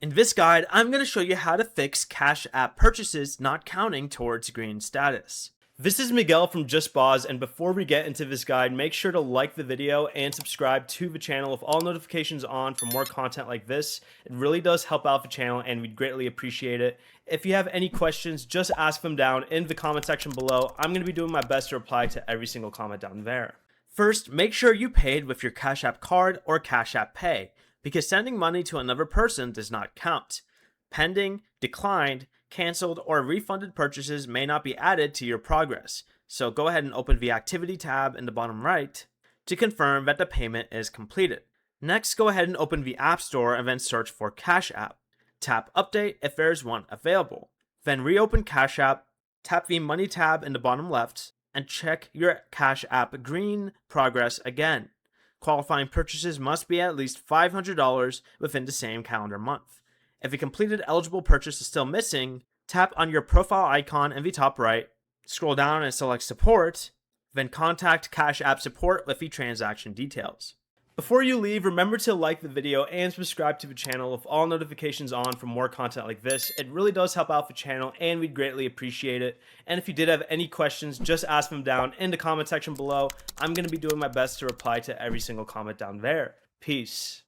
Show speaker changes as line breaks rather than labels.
In this guide, I'm going to show you how to fix Cash App purchases not counting towards green status. This is Miguel from JustBoz, and before we get into this guide, make sure to like the video and subscribe to the channel with all notifications on for more content like this. It really does help out the channel and we'd greatly appreciate it. If you have any questions, just ask them down in the comment section below. I'm going to be doing my best to reply to every single comment down there. First, make sure you paid with your Cash App card or Cash App Pay, because sending money to another person does not count. Pending, declined, canceled, or refunded purchases may not be added to your progress, so go ahead and open the Activity tab in the bottom right to confirm that the payment is completed. Next, go ahead and open the App Store and then search for Cash App. Tap Update if there is one available. Then reopen Cash App, tap the Money tab in the bottom left, and check your Cash App green progress again. Qualifying purchases must be at least $500 within the same calendar month. If a completed eligible purchase is still missing, tap on your profile icon in the top right, scroll down and select Support, then contact Cash App Support with the transaction details. Before you leave, remember to like the video and subscribe to the channel with all notifications on for more content like this. It really does help out the channel and we'd greatly appreciate it. And if you did have any questions, just ask them down in the comment section below. I'm going to be doing my best to reply to every single comment down there. Peace.